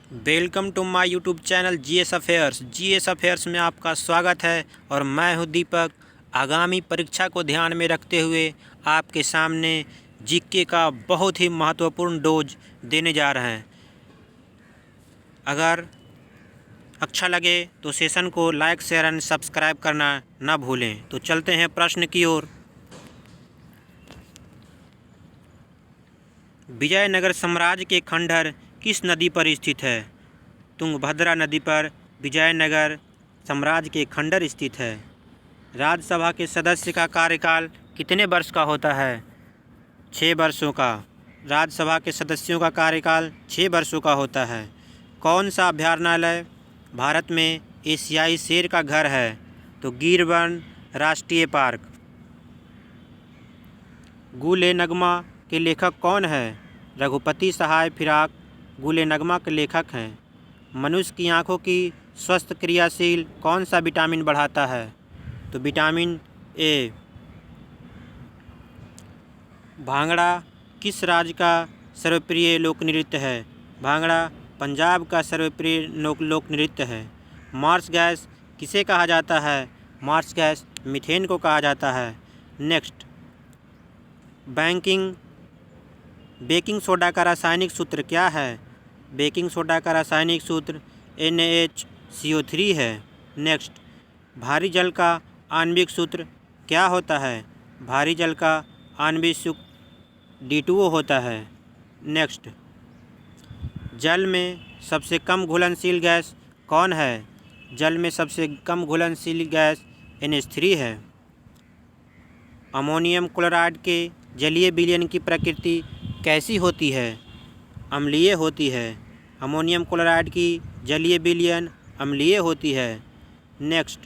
Welcome to my YouTube channel GS affairs में आपका स्वागत है। और मैं हूं दीपक। आगामी परीक्षा को ध्यान में रखते हुए आपके सामने जीके का बहुत ही महत्वपूर्ण डोज देने जा रहे हैं। अगर अच्छा लगे तो सेशन को लाइक शेयर एंड सब्सक्राइब करना ना भूलें। तो चलते हैं प्रश्न की ओर। विजयनगर साम्राज्य के खंडहर किस नदी पर स्थित है? तुंगभद्रा नदी पर विजयनगर साम्राज्य के खंडहर स्थित है। राज्यसभा के सदस्य का कार्यकाल कितने वर्ष का होता है? 6 वर्षों का। राज्यसभा के सदस्यों का कार्यकाल 6 वर्षों का होता है। कौन सा अभयारण्य भारत में एशियाई शेर का घर है? तो गिरवन राष्ट्रीय पार्क। गुल नगमा के लेखक कौन है? रघुपति सहाय फिराक गुल नगमा के लेखक हैं। मनुष्य की आँखों की स्वस्थ क्रियाशील कौन सा विटामिन बढ़ाता है? तो विटामिन ए। भांगड़ा किस राज्य का सर्वप्रिय लोक नृत्य है? भांगड़ा पंजाब का सर्वप्रिय लोक नृत्य है। मार्स गैस किसे कहा जाता है? मार्स गैस मीथेन को कहा जाता है। नेक्स्ट, बेकिंग सोडा का रासायनिक सूत्र क्या है? बेकिंग सोडा का रासायनिक सूत्र NaHCO3 है। नेक्स्ट, भारी जल का आणविक सूत्र क्या होता है? भारी जल का आणविक सूत्र D2O होता है। नेक्स्ट, जल में सबसे कम घुलनशील गैस कौन है? जल में सबसे कम घुलनशील गैस NH3 है। अमोनियम क्लोराइड के जलीय विलयन की प्रकृति कैसी होती है? अम्लीय होती है। अमोनियम क्लोराइड की जलीय विलयन अम्लीय होती है। नेक्स्ट,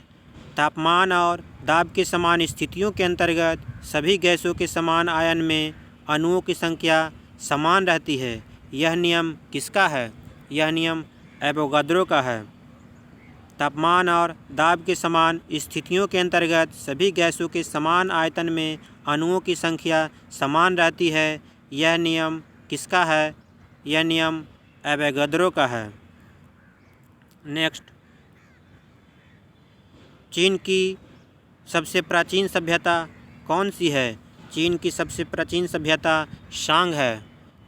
तापमान और दाब के समान स्थितियों के अंतर्गत सभी गैसों के समान आयन में अणुओं की संख्या समान रहती है। यह नियम किसका है? यह नियम एवोगाद्रो का है। तापमान और दाब के समान स्थितियों के अंतर्गत सभी गैसों के समान आयतन में अणुओं की संख्या समान रहती है। यह नियम किसका है? यह नियम एवोगाद्रो का है। नेक्स्ट, चीन की सबसे प्राचीन सभ्यता कौन सी है? चीन की सबसे प्राचीन सभ्यता शांग है।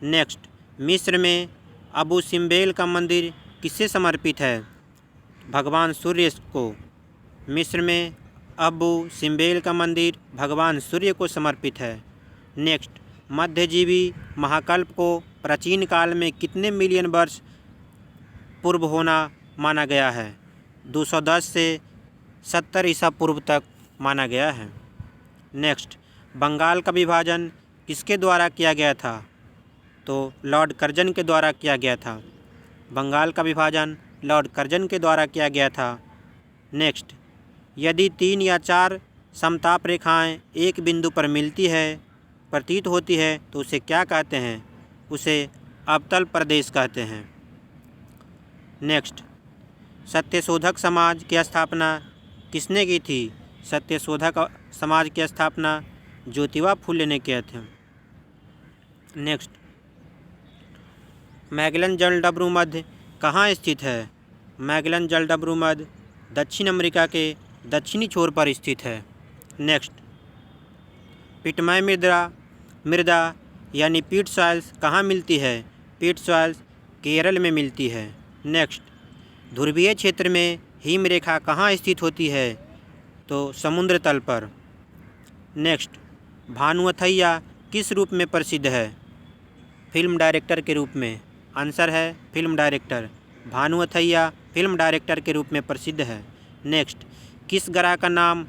नेक्स्ट, मिस्र में अबू सिम्बेल का मंदिर किसे समर्पित है? भगवान सूर्य को। मिस्र में अबू सिम्बेल का मंदिर भगवान सूर्य को समर्पित है। नेक्स्ट, मध्यजीवी महाकल्प को प्राचीन काल में कितने मिलियन वर्ष पूर्व होना माना गया है? 210 से 70 ईसा पूर्व तक माना गया है। नेक्स्ट, बंगाल का विभाजन किसके द्वारा किया गया था? तो लॉर्ड कर्जन के द्वारा किया गया था। बंगाल का विभाजन लॉर्ड कर्जन के द्वारा किया गया था। नेक्स्ट, यदि 3 या 4 समताप रेखाएं एक बिंदु पर मिलती है प्रतीत होती है तो उसे क्या कहते हैं? उसे अवतल प्रदेश कहते हैं। नेक्स्ट, सत्यशोधक समाज की स्थापना किसने की थी? सत्यशोधक समाज की स्थापना ज्योतिबा फुले ने किया था। नेक्स्ट, मैगेलन जलडमरू मध्य कहाँ स्थित है? मैगेलन जलडमरू मध्य दक्षिण अमेरिका के दक्षिणी छोर पर स्थित है। नेक्स्ट, पिटमय मृदा यानी पीट सॉइल्स कहाँ मिलती है? पीट सॉइल्स केरल में मिलती है। नेक्स्ट, ध्रुवीय क्षेत्र में हिम रेखा कहाँ स्थित होती है? तो समुद्र तल पर। नेक्स्ट, भानुअथैया किस रूप में प्रसिद्ध है? फिल्म डायरेक्टर के रूप में। आंसर है फिल्म डायरेक्टर। भानुअथैया फिल्म डायरेक्टर के रूप में प्रसिद्ध है। नेक्स्ट, किस ग्रह का नाम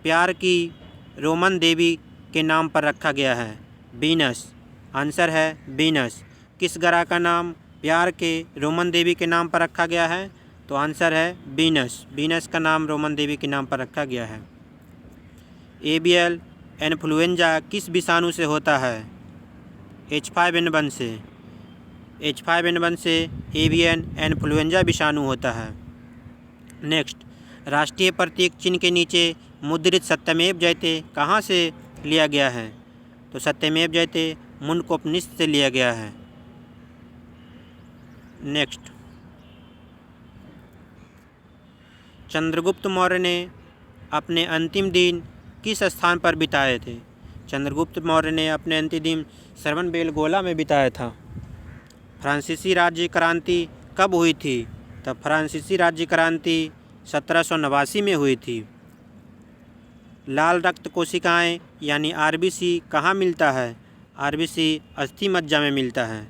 प्यार की रोमन देवी के नाम पर रखा गया है? वीनस। आंसर है वीनस। किस ग्रह का नाम प्यार के रोमन देवी के नाम पर रखा गया है? तो आंसर है वीनस। वीनस का नाम रोमन देवी के नाम पर रखा गया है। एवियल इन्फ्लुएंजा किस विषाणु से होता है? H5N1 से। H5N1 से एवियन इन्फ्लुएंजा विषाणु होता है। नेक्स्ट, राष्ट्रीय प्रतीक चिन्ह के नीचे मुद्रित सत्यमेव जयते कहाँ से लिया गया है? तो सत्यमेव जयते मुंडकोपनिषद से लिया गया है। नेक्स्ट, चंद्रगुप्त मौर्य ने अपने अंतिम दिन किस स्थान पर बिताए थे? चंद्रगुप्त मौर्य ने अपने अंतिम दिन श्रवणबेलगोला में बिताया था। फ्रांसीसी राज्य क्रांति कब हुई थी? तब फ्रांसीसी राज्य क्रांति 1789 में हुई थी। लाल रक्त कोशिकाएं यानी आरबीसी कहाँ मिलता है? आरबीसी अस्थि मज्जा में मिलता है।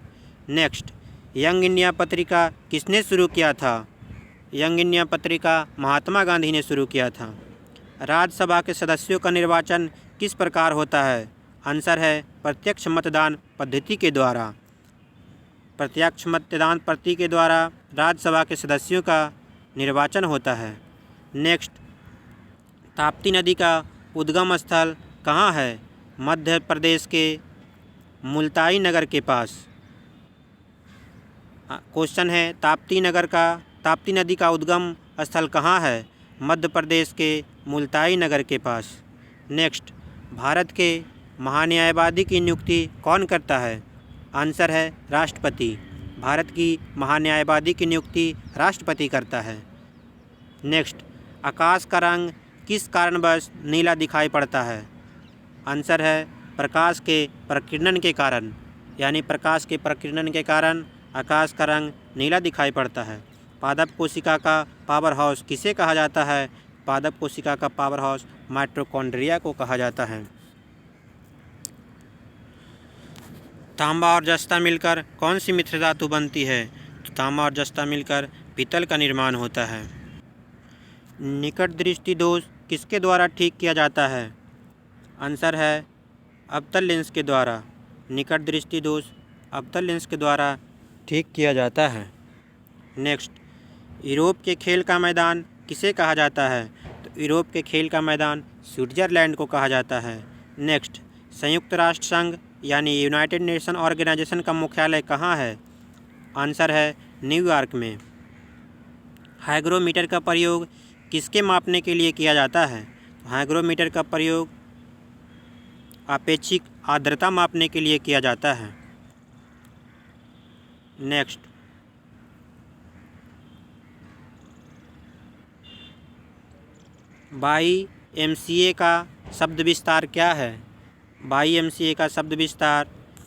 नेक्स्ट, यंग इंडिया पत्रिका किसने शुरू किया था? यंग इंडिया पत्रिका महात्मा गांधी ने शुरू किया था। राज्यसभा के सदस्यों का निर्वाचन किस प्रकार होता है? आंसर है प्रत्यक्ष मतदान पद्धति के द्वारा। प्रत्यक्ष मतदान पद्धति के द्वारा राज्यसभा के सदस्यों का निर्वाचन होता है। नेक्स्ट, ताप्ती नदी का उद्गम स्थल कहाँ है? मध्य प्रदेश के मुल्ताई नगर के पास। क्वेश्चन है ताप्ती नदी का उद्गम स्थल कहाँ है? मध्य प्रदेश के मुल्ताई नगर के पास। नेक्स्ट, भारत के महान्यायवादी की नियुक्ति कौन करता है? आंसर है राष्ट्रपति। भारत की महान्यायवादी की नियुक्ति राष्ट्रपति करता है। नेक्स्ट, आकाश का रंग किस कारणवश नीला दिखाई पड़ता है? आंसर है प्रकाश के प्रकीर्णन के कारण, यानी प्रकाश के प्रकीर्णन के कारण आकाश का रंग नीला दिखाई पड़ता है। पादप कोशिका का पावर हाउस किसे कहा जाता है? पादप कोशिका का पावर हाउस माइटोकॉन्ड्रिया को कहा जाता है। तांबा और जस्ता मिलकर कौन सी मिश्र धातु बनती है? तो तांबा और जस्ता मिलकर पीतल का निर्माण होता है। निकट दृष्टि दोष किसके द्वारा ठीक किया जाता है? आंसर है अवतल लेंस के द्वारा। निकट दृष्टि दोष अवतल लेंस के द्वारा ठीक किया जाता है। नेक्स्ट, यूरोप के खेल का मैदान किसे कहा जाता है? तो यूरोप के खेल का मैदान स्विट्जरलैंड को कहा जाता है। नेक्स्ट, संयुक्त राष्ट्र संघ यानी यूनाइटेड नेशन ऑर्गेनाइजेशन का मुख्यालय कहाँ है? आंसर है न्यूयॉर्क में। हाइग्रोमीटर का प्रयोग किसके मापने के लिए किया जाता है? हाइग्रोमीटर का प्रयोग आपेक्षिक आर्द्रता मापने के लिए किया जाता है। नेक्स्ट, YMCA का शब्द विस्तार क्या है? YMCA का शब्द विस्तार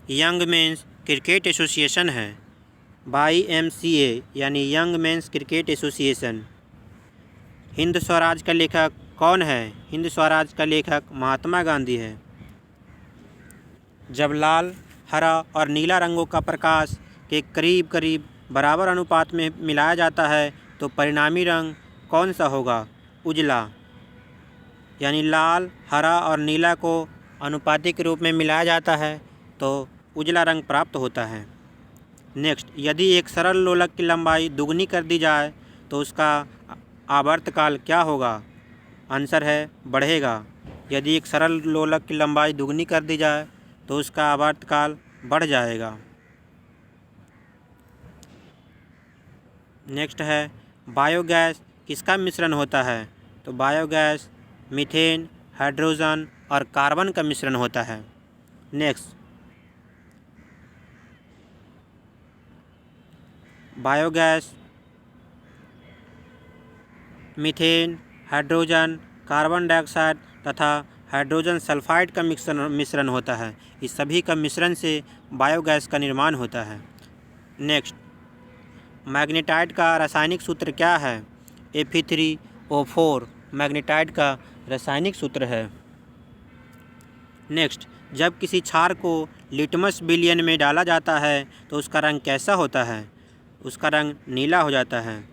यंग मेंस क्रिकेट एसोसिएशन है। YMCA यानी young men's cricket association. Hind Swaraj का लेखक कौन है? हिंद स्वराज का लेखक महात्मा गांधी है। जब लाल, हरा और नीला रंगों का प्रकाश के करीब करीब बराबर अनुपात में मिलाया जाता है तो परिणामी रंग कौन सा होगा? उजला। यानी लाल, हरा और नीला को अनुपातिक रूप में मिलाया जाता है तो उजला रंग प्राप्त होता है। नेक्स्ट, यदि एक सरल लोलक की लंबाई दुगनी कर दी जाए तो उसका आवर्तकाल क्या होगा? आंसर है बढ़ेगा। यदि एक सरल लोलक की लंबाई दुगनी कर दी जाए तो उसका आवर्तकाल बढ़ जाएगा। नेक्स्ट है बायोगैस किसका मिश्रण होता है? तो बायोगैस मीथेन, हाइड्रोजन और कार्बन का मिश्रण होता है। Next, biogas methane, hydrogen, carbon dioxide तथा हाइड्रोजन सल्फाइड का मिश्रण होता है। इस सभी का मिश्रण से बायोगैस का निर्माण होता है। नेक्स्ट, मैग्नेटाइट का रासायनिक सूत्र क्या है? Fe3O4 मैग्नेटाइट का रासायनिक सूत्र है। नेक्स्ट, जब किसी क्षार को लिटमस विलयन में डाला जाता है तो उसका रंग कैसा होता है? उसका रंग नीला हो जाता है।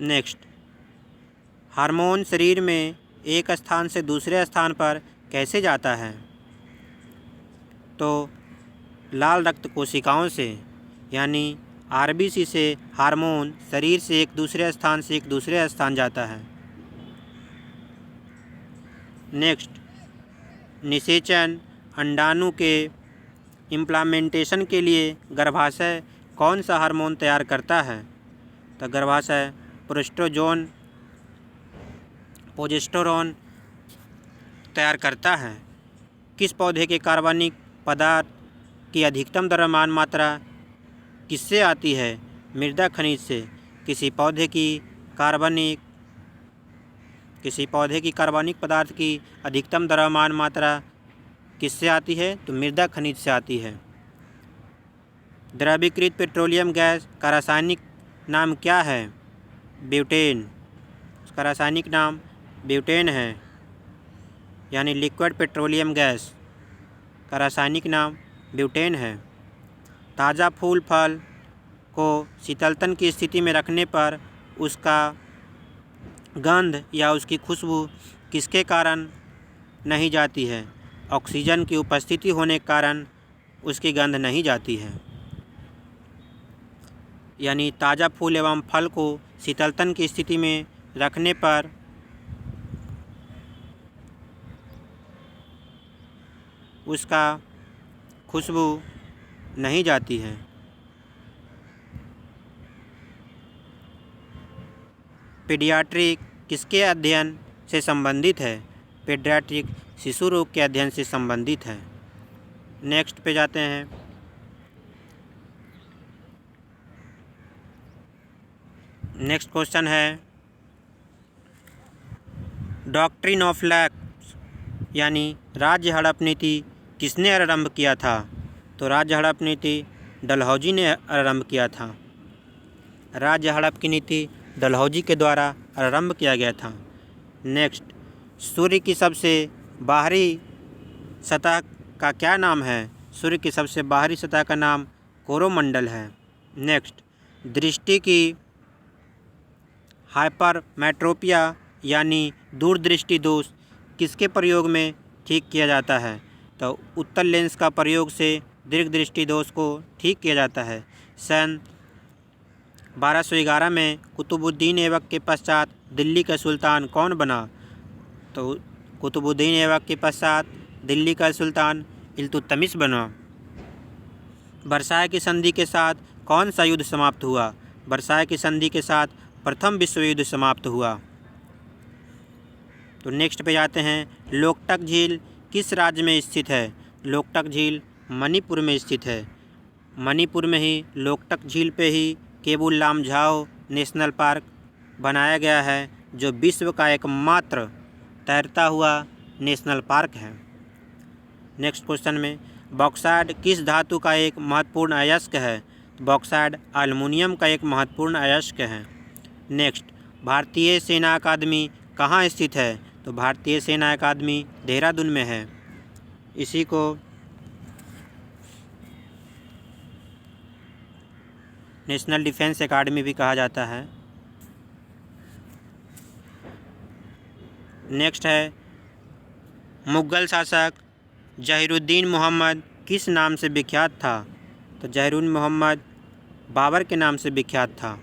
नेक्स्ट, हार्मोन शरीर में एक स्थान से दूसरे स्थान पर कैसे जाता है? तो लाल रक्त कोशिकाओं से, यानी आरबीसी से हार्मोन शरीर से एक दूसरे स्थान से एक दूसरे स्थान जाता है। नेक्स्ट, निषेचन अंडाणु के इम्प्लामेंटेशन के लिए गर्भाशय कौन सा हार्मोन तैयार करता है? तो गर्भाशय प्रोजेस्टेरोन तैयार करता है। किस पौधे के कार्बनिक पदार्थ की अधिकतम द्रव्यमान मात्रा किससे आती है? मृदा खनिज से। किसी पौधे की कार्बनिक किसी पौधे की कार्बनिक पदार्थ की अधिकतम द्रव्यमान मात्रा किससे आती है? तो मृदा खनिज से आती है। द्रवीकृत पेट्रोलियम गैस का रासायनिक नाम क्या है? ब्यूटेन। उसका रासायनिक नाम ब्यूटेन है, यानी लिक्विड पेट्रोलियम गैस का रासायनिक नाम ब्यूटेन है। ताज़ा फूल फल को शीतलतन की स्थिति में रखने पर उसका गंध या उसकी खुशबू किसके कारण नहीं जाती है? ऑक्सीजन की उपस्थिति होने के कारण उसकी गंध नहीं जाती है। यानी ताज़ा फूल एवं फल को शीतलतन की स्थिति में रखने पर उसका खुशबू नहीं जाती है। पीडियाट्रिक किसके अध्ययन से संबंधित है? पीडियाट्रिक शिशु रोग के अध्ययन से संबंधित है। नेक्स्ट पे जाते हैं। नेक्स्ट क्वेश्चन है डॉक्ट्रिन ऑफ लैप्स यानी राज्य हड़प नीति किसने आरंभ किया था? तो राज्य हड़प नीति डलहौजी ने आरंभ किया था। राज्य हड़प की नीति डलहौजी के द्वारा आरंभ किया गया था। नेक्स्ट, सूर्य की सबसे बाहरी सतह का क्या नाम है? सूर्य की सबसे बाहरी सतह का नाम कोरोमंडल है। नेक्स्ट, दृष्टि की हाइपरमेट्रोपिया यानी दूरदृष्टि दोष किसके प्रयोग में ठीक किया जाता है? तो उत्तल लेंस का प्रयोग से दीर्घदृष्टि दोष को ठीक किया जाता है। सन 1211 में कुतुबुद्दीन ऐबक के पश्चात दिल्ली का सुल्तान कौन बना? तो कुतुबुद्दीन ऐबक के पश्चात दिल्ली का सुल्तान इल्तुतमिश बना। वर्साय की संधि के साथ कौन सा युद्ध समाप्त हुआ? वर्साय की संधि के साथ प्रथम विश्व युद्ध समाप्त हुआ। तो नेक्स्ट पे जाते हैं। लोकटक झील किस राज्य में स्थित है? लोकटक झील मणिपुर में स्थित है। मणिपुर में ही लोकटक झील पे ही केबुल लामझाओ नेशनल पार्क बनाया गया है, जो विश्व का एकमात्र तैरता हुआ नेशनल पार्क है। नेक्स्ट क्वेश्चन में बॉक्साइट किस धातु का एक महत्वपूर्ण अयस्क है? बॉक्साइट एल्युमिनियम का एक महत्वपूर्ण अयस्क है। नेक्स्ट, भारतीय सेना अकादमी कहाँ स्थित है? तो भारतीय सेना अकादमी देहरादून में है। इसी को नेशनल डिफेंस एकेडमी भी कहा जाता है। नेक्स्ट है मुग़ल शासक जहीरुद्दीन मोहम्मद किस नाम से विख्यात था? तो जहीरुद्दीन मोहम्मद बाबर के नाम से विख्यात था।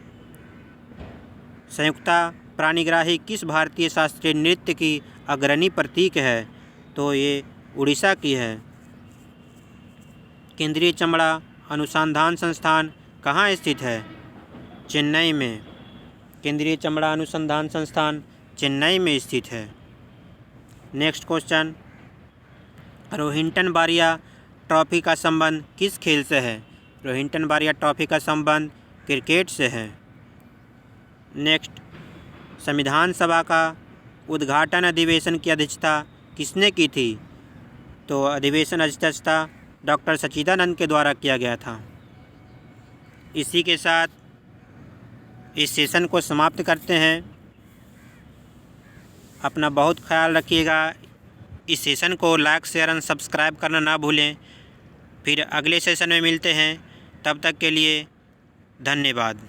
संयुक्ता प्राणिग्राही किस भारतीय शास्त्रीय नृत्य की अग्रणी प्रतीक है? तो ये उड़ीसा की है। केंद्रीय चमड़ा अनुसंधान संस्थान कहाँ स्थित है? चेन्नई में। केंद्रीय चमड़ा अनुसंधान संस्थान चेन्नई में स्थित है। नेक्स्ट क्वेश्चन, रोहिंटन बारिया ट्रॉफी का संबंध किस खेल से है? रोहिंटन बारिया ट्रॉफी का संबंध क्रिकेट से है। नेक्स्ट, संविधान सभा का उद्घाटन अधिवेशन की अध्यक्षता किसने की थी? तो अधिवेशन अध्यक्षता डॉक्टर सच्चिदानंद के द्वारा किया गया था। इसी के साथ इस सेशन को समाप्त करते हैं। अपना बहुत ख्याल रखिएगा। इस सेशन को लाइक शेयर एंड सब्सक्राइब करना ना भूलें। फिर अगले सेशन में मिलते हैं। तब तक के लिए धन्यवाद।